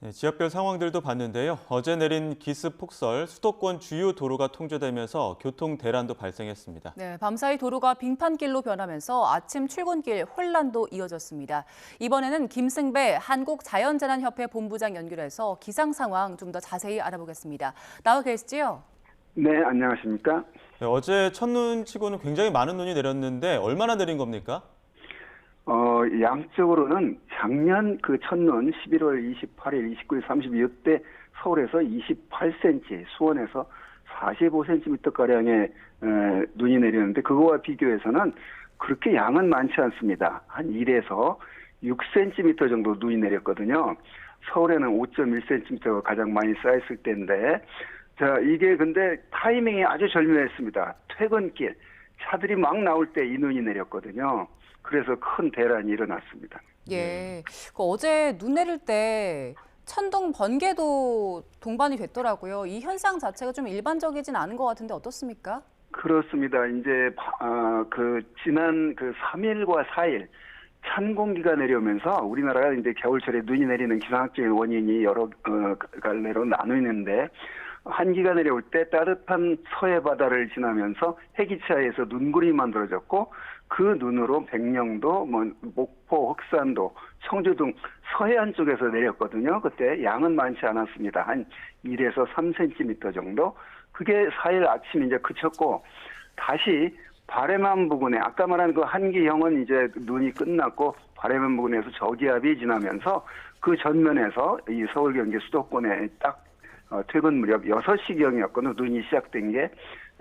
네, 지역별 상황들도 봤는데요. 어제 내린 기습 폭설, 수도권 주요 도로가 통제되면서 교통 대란도 발생했습니다. 네, 밤사이 도로가 빙판길로 변하면서 아침 출근길 혼란도 이어졌습니다. 이번에는 김승배 한국자연재난협회 본부장 연결해서 기상 상황 좀 더 자세히 알아보겠습니다. 나와 계시지요? 네, 안녕하십니까? 네, 어제 첫눈치고는 굉장히 많은 눈이 내렸는데 얼마나 내린 겁니까? 양적으로는 작년 그 첫눈 11월 28일, 29일, 32일 때 서울에서 28cm, 수원에서 45cm가량의 눈이 내리는데 그거와 비교해서는 그렇게 양은 많지 않습니다. 한 1에서 6cm 정도 눈이 내렸거든요. 서울에는 5.1cm가 가장 많이 쌓였을 때인데 자, 이게 근데 타이밍이 아주 절묘했습니다. 퇴근길, 차들이 막 나올 때 이 눈이 내렸거든요. 그래서 큰 대란이 일어났습니다. 예, 어제 눈 내릴 때 천둥, 번개도 동반이 됐더라고요. 이 현상 자체가 좀 일반적이진 않은 것 같은데 어떻습니까? 그렇습니다. 이제 지난 3일과 4일 찬 공기가 내려오면서 우리나라가 이제 겨울철에 눈이 내리는 기상학적인 원인이 여러 갈래로 나누는데 한기가 내려올 때 따뜻한 서해 바다를 지나면서 해기차에서 눈구름이 만들어졌고 그 눈으로 백령도, 목포, 흑산도, 청주 등 서해안 쪽에서 내렸거든요. 그때 양은 많지 않았습니다. 한 1에서 3cm 정도. 그게 4일 아침 이제 그쳤고 다시 바래만 부근에 아까 말한 그 한기형은 이제 눈이 끝났고 바래만 부근에서 저기압이 지나면서 그 전면에서 이 서울 경기 수도권에 딱 퇴근 무렵 6시경이었거든요. 눈이 시작된 게.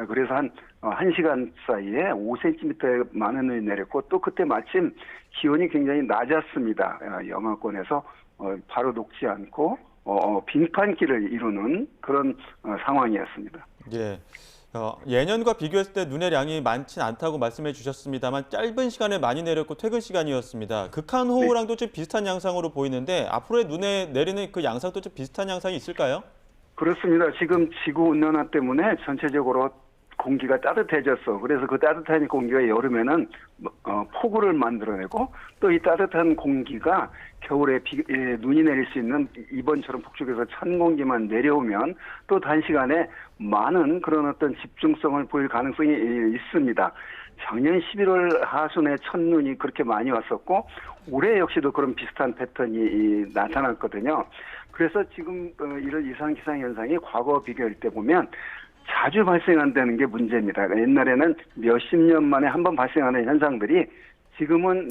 그래서 한 1시간 사이에 5cm의 많은 눈이 내렸고 또 그때 마침 기온이 굉장히 낮았습니다. 영하권에서 바로 녹지 않고 빙판길을 이루는 그런 상황이었습니다. 예. 예년과 비교했을 때 눈의 양이 많진 않다고 말씀해 주셨습니다만 짧은 시간에 많이 내렸고 퇴근 시간이었습니다. 극한호우랑도 좀 비슷한 양상으로 보이는데 앞으로의 눈에 내리는 그 양상도 좀 비슷한 양상이 있을까요? 그렇습니다. 지금 지구온난화 때문에 전체적으로 공기가 따뜻해졌어. 그래서 그 따뜻한 공기가 여름에는 폭우를 만들어내고 또 이 따뜻한 공기가 겨울에 눈이 내릴 수 있는 이번처럼 북쪽에서 찬 공기만 내려오면 또 단시간에 많은 그런 어떤 집중성을 보일 가능성이 있습니다. 작년 11월 하순에 첫눈이 그렇게 많이 왔었고 올해 역시도 그런 비슷한 패턴이 나타났거든요. 그래서 지금 이런 이상 기상 현상이 과거와 비교할 때 보면 자주 발생한다는 게 문제입니다. 옛날에는 몇십 년 만에 한 번 발생하는 현상들이 지금은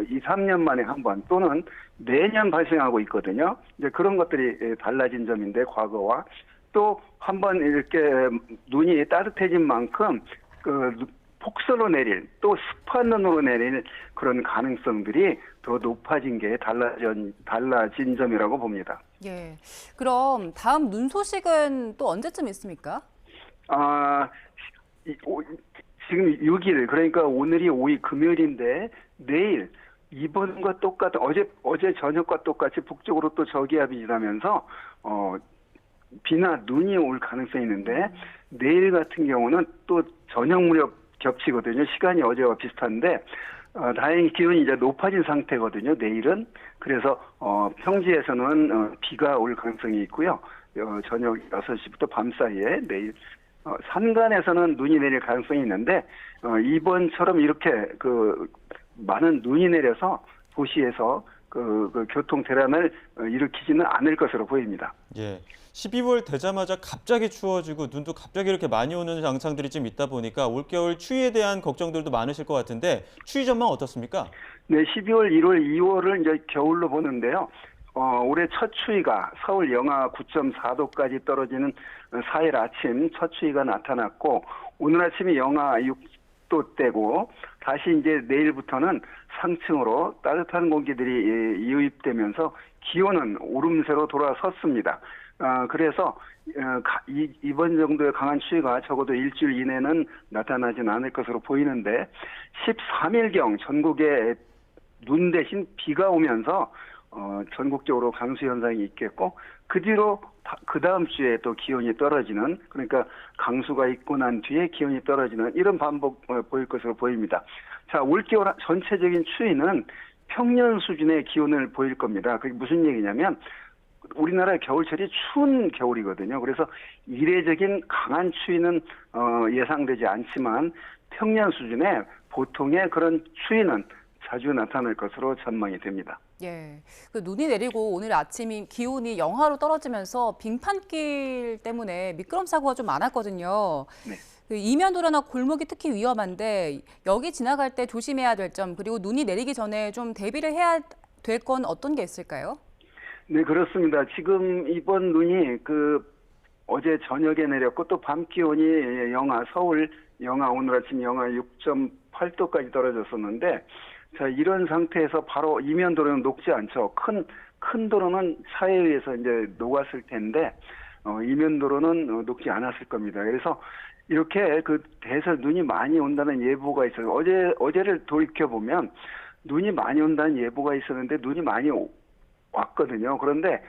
2, 3년 만에 한 번 또는 매년 발생하고 있거든요. 이제 그런 것들이 달라진 점인데 과거와 또 한 번 이렇게 눈이 따뜻해진 만큼 폭설로 내릴 또 습한 눈으로 내릴 그런 가능성들이 더 높아진 게 달라진 점이라고 봅니다. 예, 그럼 다음 눈 소식은 또 언제쯤 있습니까? 지금 6일, 그러니까 오늘이 5일 금요일인데 내일 이번과 똑같은 어제 저녁과 똑같이 북쪽으로 또 저기압이 지나면서 비나 눈이 올 가능성이 있는데 내일 같은 경우는 또 저녁 무렵 겹치거든요. 시간이 어제와 비슷한데 다행히 기온이 이제 높아진 상태거든요. 내일은. 그래서 평지에서는 비가 올 가능성이 있고요. 저녁 6시부터 밤 사이에 내일 산간에서는 눈이 내릴 가능성이 있는데 이번처럼 이렇게 많은 눈이 내려서 도시에서 교통 대란을 일으키지는 않을 것으로 보입니다. 예. 12월 되자마자 갑자기 추워지고 눈도 갑자기 이렇게 많이 오는 양상들이 좀 있다 보니까 올겨울 추위에 대한 걱정들도 많으실 것 같은데 추위 전망 어떻습니까? 네, 12월, 1월, 2월을 이제 겨울로 보는데요. 올해 첫 추위가 서울 영하 9.4도까지 떨어지는 4일 아침 첫 추위가 나타났고 오늘 아침이 영하 6도대고 다시 이제 내일부터는 상층으로 따뜻한 공기들이 유입되면서 기온은 오름세로 돌아섰습니다. 그래서 이번 정도의 강한 추위가 적어도 일주일 이내는 나타나진 않을 것으로 보이는데 13일경 전국에 눈 대신 비가 오면서 전국적으로 강수 현상이 있겠고 그 뒤로 그 다음 주에 또 기온이 떨어지는 그러니까 강수가 있고 난 뒤에 기온이 떨어지는 이런 반복 보일 것으로 보입니다. 자, 올겨울 전체적인 추위는 평년 수준의 기온을 보일 겁니다. 그게 무슨 얘기냐면 우리나라 겨울철이 추운 겨울이거든요. 그래서 이례적인 강한 추위는 예상되지 않지만 평년 수준의 보통의 그런 추위는 자주 나타날 것으로 전망이 됩니다. 예, 그 눈이 내리고 오늘 아침이 기온이 영하로 떨어지면서 빙판길 때문에 미끄럼 사고가 좀 많았거든요. 네. 그 이면도로나 골목이 특히 위험한데 여기 지나갈 때 조심해야 될 점, 그리고 눈이 내리기 전에 좀 대비를 해야 될 건 어떤 게 있을까요? 네, 그렇습니다. 지금 이번 눈이 어제 저녁에 내렸고 또 밤 기온이 서울 오늘 아침 영하 6.8도까지 떨어졌었는데, 자, 이런 상태에서 바로 이면도로는 녹지 않죠. 큰 도로는 차에 의해서 이제 녹았을 텐데, 이면도로는 녹지 않았을 겁니다. 그래서 이렇게 대설 눈이 많이 온다는 예보가 있어요. 어제를 돌이켜보면 눈이 많이 온다는 예보가 있었는데 눈이 많이 왔거든요. 그런데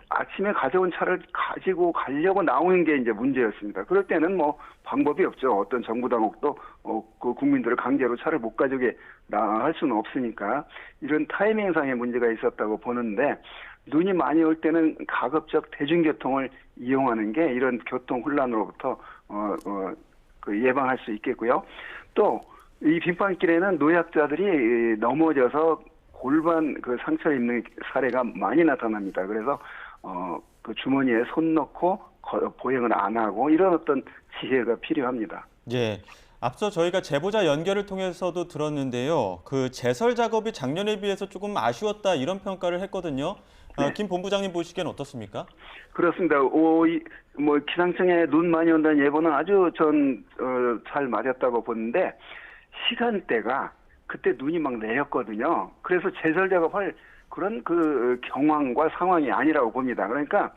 아침에 가져온 차를 가지고 가려고 나오는 게 이제 문제였습니다. 그럴 때는 뭐 방법이 없죠. 어떤 정부 당국도 그 국민들을 강제로 차를 못 가져게 할 수는 없으니까 이런 타이밍상의 문제가 있었다고 보는데, 눈이 많이 올 때는 가급적 대중교통을 이용하는 게 이런 교통 혼란으로부터 예방할 수 있겠고요. 또 이 빙판길에는 노약자들이 넘어져서 골반 상처 입는 사례가 많이 나타납니다. 그래서 주머니에 손 넣고 보행을 안 하고 이런 어떤 지혜가 필요합니다. 예. 앞서 저희가 제보자 연결을 통해서도 들었는데요. 그 제설 작업이 작년에 비해서 조금 아쉬웠다 이런 평가를 했거든요. 네. 김 본부장님 보시기엔 어떻습니까? 그렇습니다. 기상청에 눈 많이 온다는 예보는 아주 잘 맞았다고 보는데, 시간대가 그때 눈이 막 내렸거든요. 그래서 제설 작업할 그런 경황과 상황이 아니라고 봅니다. 그러니까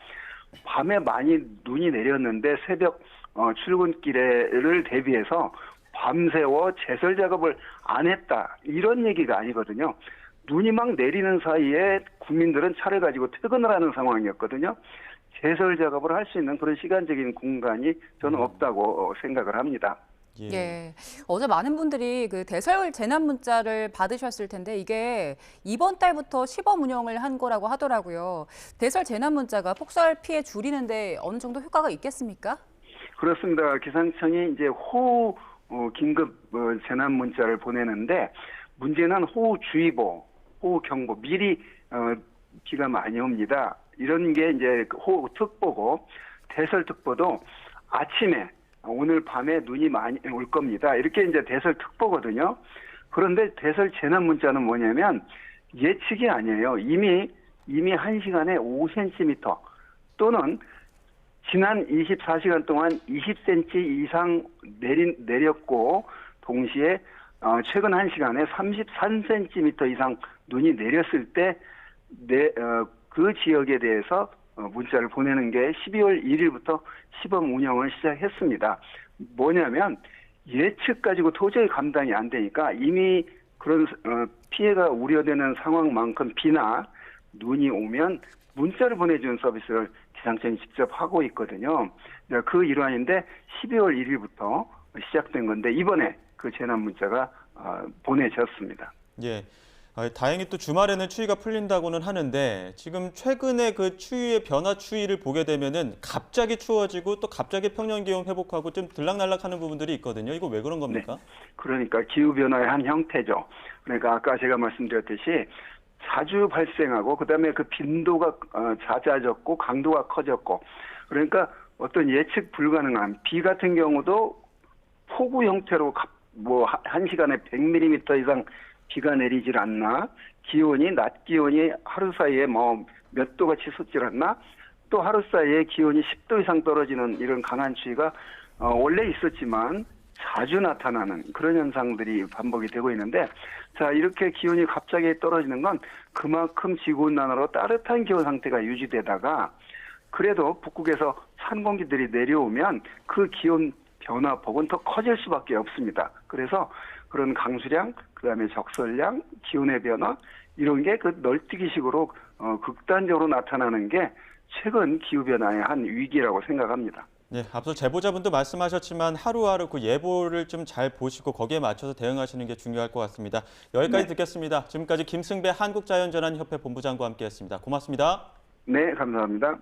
밤에 많이 눈이 내렸는데 새벽 출근길을 대비해서 밤새워 제설 작업을 안 했다, 이런 얘기가 아니거든요. 눈이 막 내리는 사이에 국민들은 차를 가지고 퇴근을 하는 상황이었거든요. 제설 작업을 할 수 있는 그런 시간적인 공간이 저는 없다고 생각을 합니다. 예. 예, 어제 많은 분들이 그 대설 재난 문자를 받으셨을 텐데 이게 이번 달부터 시범 운영을 한 거라고 하더라고요. 대설 재난 문자가 폭설 피해 줄이는데 어느 정도 효과가 있겠습니까? 그렇습니다. 기상청이 이제 호우 긴급 재난 문자를 보내는데, 문제는 호우주의보, 호우경보, 미리 비가 많이 옵니다. 이런 게 이제 호우특보고, 대설특보도 아침에 오늘 밤에 눈이 많이 올 겁니다, 이렇게 이제 대설특보거든요. 그런데 대설 재난 문자는 뭐냐면 예측이 아니에요. 이미 1시간에 5cm 또는 지난 24시간 동안 20cm 이상 내렸고, 동시에 최근 1시간에 33cm 이상 눈이 내렸을 때 그 지역에 대해서 문자를 보내는 게 12월 1일부터 시범 운영을 시작했습니다. 뭐냐면 예측 가지고 도저히 감당이 안 되니까 이미 그런 피해가 우려되는 상황만큼 비나 눈이 오면 문자를 보내주는 서비스를 기상청이 직접 하고 있거든요. 그 일환인데 12월 1일부터 시작된 건데 이번에 그 재난 문자가 보내졌습니다. 예. 다행히 또 주말에는 추위가 풀린다고는 하는데, 지금 최근에 그 추위의 변화 추이를 보게 되면은 갑자기 추워지고 또 갑자기 평년 기온 회복하고 좀 들락날락하는 부분들이 있거든요. 이거 왜 그런 겁니까? 네. 그러니까 기후 변화의 한 형태죠. 그러니까 아까 제가 말씀드렸듯이 자주 발생하고 그다음에 그 빈도가 잦아졌고 강도가 커졌고, 그러니까 어떤 예측 불가능한 비 같은 경우도 폭우 형태로 한 시간에 100mm 이상 비가 내리질 않나, 낮 기온이 하루 사이에 몇 도가 치솟질 않나, 또 하루 사이에 기온이 10도 이상 떨어지는 이런 강한 추위가 원래 있었지만 자주 나타나는 그런 현상들이 반복이 되고 있는데, 자, 이렇게 기온이 갑자기 떨어지는 건 그만큼 지구온난화로 따뜻한 기온 상태가 유지되다가 그래도 북극에서 찬 공기들이 내려오면 그 기온 변화폭은 더 커질 수밖에 없습니다. 그래서 그런 강수량, 그다음에 적설량, 기온의 변화, 이런 게 널뛰기식으로 극단적으로 나타나는 게 최근 기후변화의 한 위기라고 생각합니다. 네, 앞서 제보자분도 말씀하셨지만 하루하루 그 예보를 좀 잘 보시고 거기에 맞춰서 대응하시는 게 중요할 것 같습니다. 여기까지 듣겠습니다. 지금까지 김승배 한국자연재난협회 본부장과 함께했습니다. 고맙습니다. 네, 감사합니다.